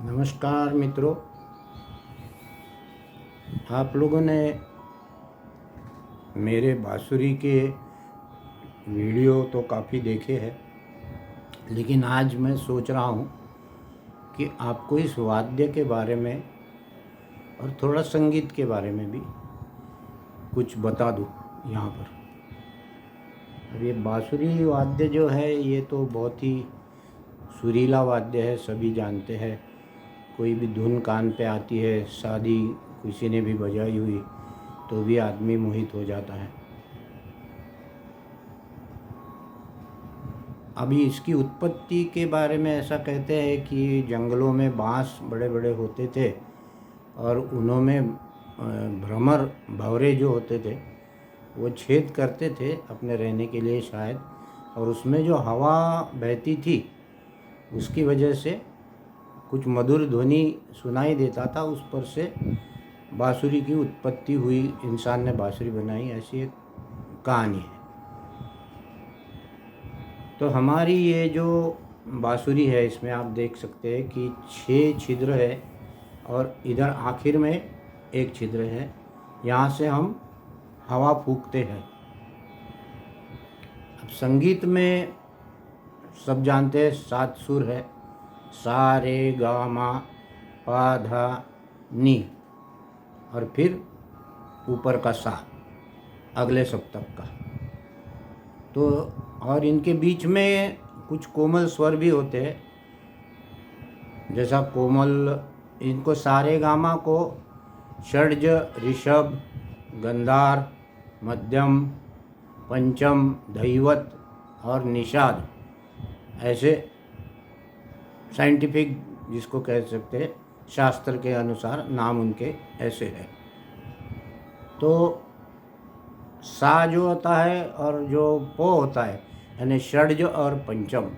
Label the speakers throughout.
Speaker 1: नमस्कार मित्रों, आप लोगों ने मेरे बांसुरी के वीडियो तो काफ़ी देखे हैं, लेकिन आज मैं सोच रहा हूँ कि आपको इस वाद्य के बारे में और थोड़ा संगीत के बारे में भी कुछ बता दूँ यहाँ पर। अब ये बांसुरी वाद्य जो है ये तो बहुत ही सुरीला वाद्य है, सभी जानते हैं। कोई भी धुन कान पे आती है, शादी किसी ने भी बजाई हुई तो भी आदमी मोहित हो जाता है। अभी इसकी उत्पत्ति के बारे में ऐसा कहते हैं कि जंगलों में बांस बड़े बड़े होते थे और उनमें भ्रमर भंवरे जो होते थे वो छेद करते थे अपने रहने के लिए शायद, और उसमें जो हवा बहती थी उसकी वजह से कुछ मधुर ध्वनि सुनाई देता था। उस पर से बांसुरी की उत्पत्ति हुई, इंसान ने बांसुरी बनाई, ऐसी एक कहानी है। तो हमारी ये जो बांसुरी है इसमें आप देख सकते हैं कि 6 छिद्र है और इधर आखिर में एक छिद्र है, यहाँ से हम हवा फूंकते हैं। अब संगीत में सब जानते हैं 7 सुर है, सा रे गा मा पा धा नी, और फिर ऊपर का सा अगले सप्तक का। तो और इनके बीच में कुछ कोमल स्वर भी होते हैं, जैसा कोमल, इनको सारे गामा को षड्ज, ऋषभ, गंधार, मध्यम, पंचम, धैवत और निषाद, ऐसे साइंटिफिक जिसको कह सकते हैं, शास्त्र के अनुसार नाम उनके ऐसे हैं। तो सा जो होता है और जो पो होता है, यानी षड्ज और पंचम,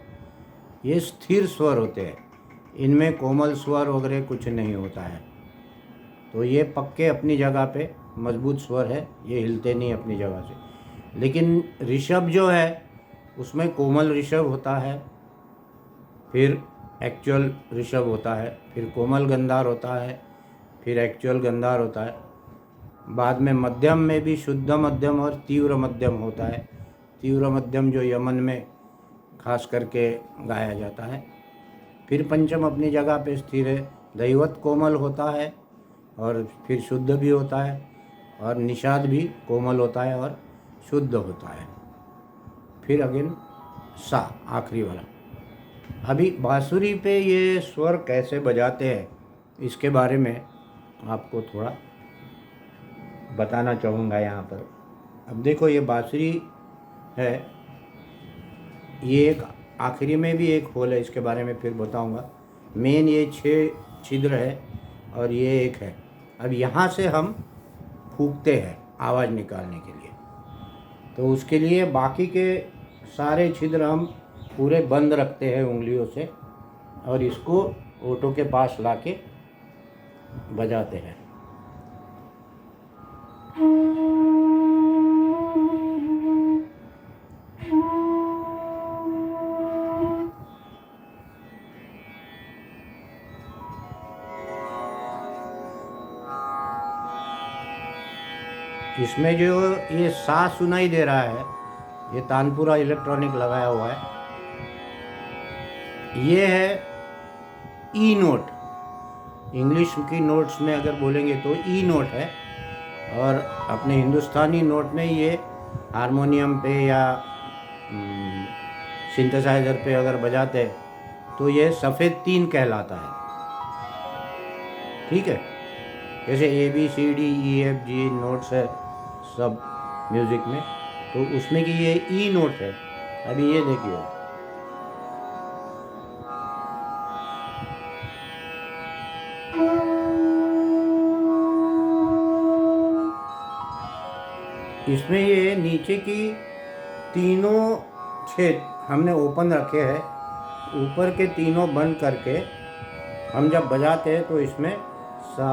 Speaker 1: ये स्थिर स्वर होते हैं, इनमें कोमल स्वर वगैरह कुछ नहीं होता है। तो ये पक्के अपनी जगह पे मजबूत स्वर है, ये हिलते नहीं अपनी जगह से। लेकिन ऋषभ जो है उसमें कोमल ऋषभ होता है, फिर एक्चुअल ऋषभ होता है, फिर कोमल गंधार होता है, फिर एक्चुअल गंधार होता है। बाद में मध्यम में भी शुद्ध मध्यम और तीव्र मध्यम होता है। तीव्र मध्यम जो यमन में खास करके गाया जाता है। फिर पंचम अपनी जगह पे स्थिर है। दैवत कोमल होता है और फिर शुद्ध भी होता है, और निषाद भी कोमल होता है और शुद्ध होता है। फिर अगेन सा आखिरी वाला। अभी बांसुरी पे ये स्वर कैसे बजाते हैं इसके बारे में आपको थोड़ा बताना चाहूँगा यहाँ पर। अब देखो, ये बांसुरी है, ये एक आखिरी में भी एक होल है, इसके बारे में फिर बताऊँगा। मेन ये 6 छिद्र है और ये एक है। अब यहाँ से हम फूंकते हैं आवाज़ निकालने के लिए, तो उसके लिए बाकी के सारे छिद्र हम पूरे बंद रखते हैं उंगलियों से, और इसको ओटो के पास लाके बजाते हैं। इसमें जो ये सा सुनाई दे रहा है, ये तानपुरा इलेक्ट्रॉनिक लगाया हुआ है, ये है ई नोट। इंग्लिश की नोट्स में अगर बोलेंगे तो ई नोट है, और अपने हिंदुस्तानी नोट में ये हारमोनियम पे या सिंथेसाइज़र पे अगर बजाते हैं तो ये सफ़ेद 3 कहलाता है। ठीक है, जैसे ABCDEFG नोट्स है सब म्यूज़िक में, तो उसमें कि ये ई नोट है। अभी ये देखिए, इसमें ये नीचे की तीनों छेद हमने ओपन रखे हैं, ऊपर के तीनों बंद करके हम जब बजाते हैं तो इसमें सा,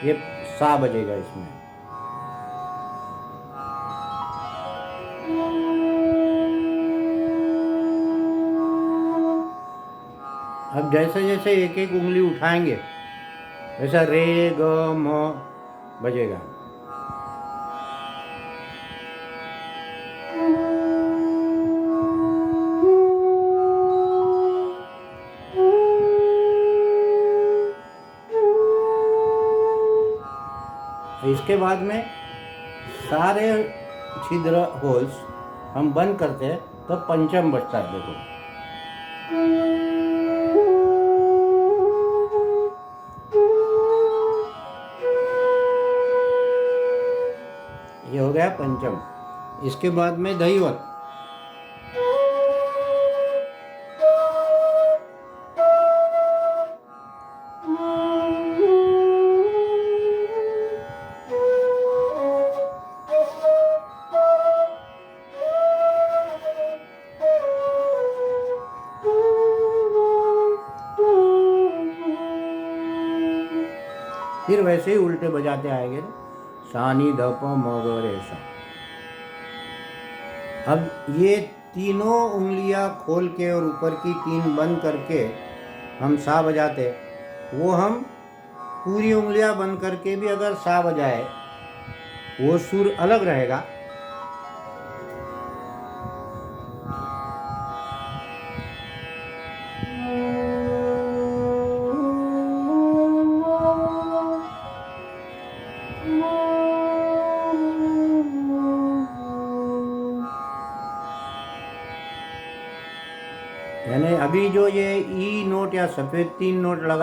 Speaker 1: ये सा बजेगा इसमें। अब जैसे जैसे एक एक उंगली उठाएंगे वैसा रे ग म बजेगा। इसके बाद में सारे छिद्र होल्स हम बंद करते हैं तो पंचम बजता है। देखो ये हो गया पंचम। इसके बाद में दैवत। फिर वैसे ही उल्टे बजाते आएंगे, सानी धप मगरेसा। अब ये तीनों उंगलियां खोल के और ऊपर की तीन बंद करके हम सा बजाते, वो हम पूरी उंगलियां बंद करके भी अगर सा बजाए वो सुर अलग रहेगा। यानी अभी जो ये ई नोट या सफ़ेद तीन नोट लगा